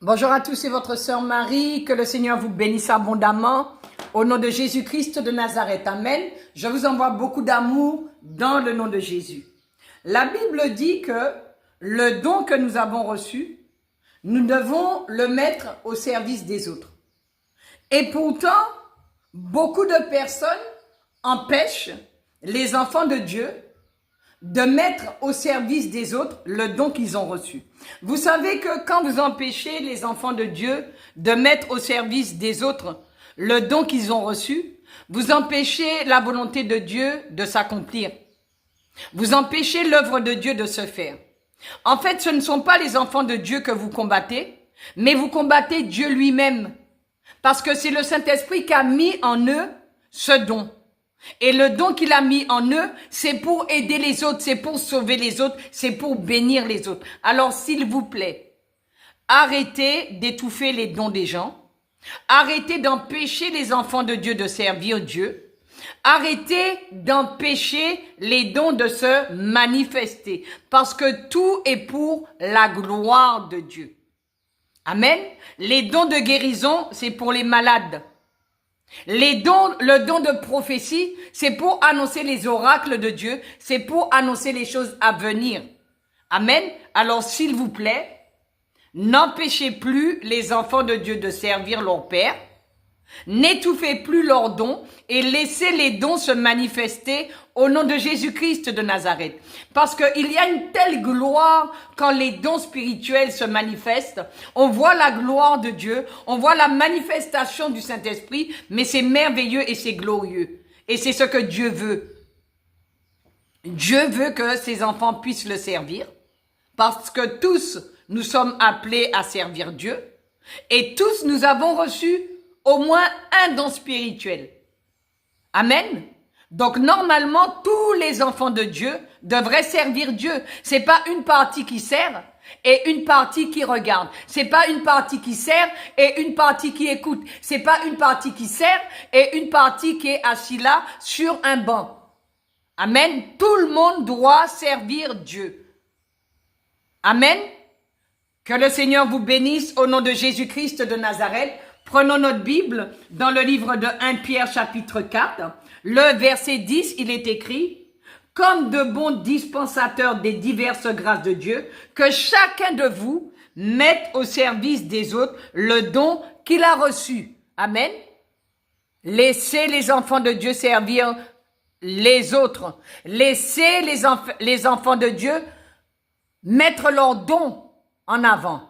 Bonjour à tous, c'est votre sœur Marie, que le Seigneur vous bénisse abondamment. Au nom de Jésus-Christ de Nazareth, Amen. Je vous envoie beaucoup d'amour dans le nom de Jésus. La Bible dit que le don que nous avons reçu, nous devons le mettre au service des autres. Et pourtant, beaucoup de personnes empêchent les enfants de Dieu de mettre au service des autres le don qu'ils ont reçu. Vous savez que quand vous empêchez les enfants de Dieu de mettre au service des autres le don qu'ils ont reçu, vous empêchez la volonté de Dieu de s'accomplir. Vous empêchez l'œuvre de Dieu de se faire. En fait, ce ne sont pas les enfants de Dieu que vous combattez, mais vous combattez Dieu lui-même. Parce que c'est le Saint-Esprit qui a mis en eux ce don. Et le don qu'il a mis en eux, c'est pour aider les autres, c'est pour sauver les autres, c'est pour bénir les autres. Alors, s'il vous plaît, arrêtez d'étouffer les dons des gens. Arrêtez d'empêcher les enfants de Dieu de servir Dieu. Arrêtez d'empêcher les dons de se manifester. Parce que tout est pour la gloire de Dieu. Amen. Les dons de guérison, c'est pour les malades. Le don de prophétie, c'est pour annoncer les oracles de Dieu, c'est pour annoncer les choses à venir. Amen. Alors, s'il vous plaît, n'empêchez plus les enfants de Dieu de servir leur Père, n'étouffez plus leurs dons et laissez les dons se manifester au nom de Jésus-Christ de Nazareth. Parce qu'il y a une telle gloire quand les dons spirituels se manifestent. On voit la gloire de Dieu, on voit la manifestation du Saint-Esprit, mais c'est merveilleux et c'est glorieux. Et c'est ce que Dieu veut. Dieu veut que ses enfants puissent le servir, parce que tous, nous sommes appelés à servir Dieu, et tous, nous avons reçu au moins un don spirituel. Amen. Donc, normalement, tous les enfants de Dieu devraient servir Dieu. C'est pas une partie qui sert et une partie qui regarde. C'est pas une partie qui sert et une partie qui écoute. C'est pas une partie qui sert et une partie qui est assise là sur un banc. Amen. Tout le monde doit servir Dieu. Amen. Que le Seigneur vous bénisse au nom de Jésus-Christ de Nazareth. Prenons notre Bible dans le livre de 1 Pierre chapitre 4. Le verset 10, il est écrit « Comme de bons dispensateurs des diverses grâces de Dieu, que chacun de vous mette au service des autres le don qu'il a reçu. » Amen. Laissez les enfants de Dieu servir les autres. Laissez les enfants de Dieu mettre leurs dons en avant.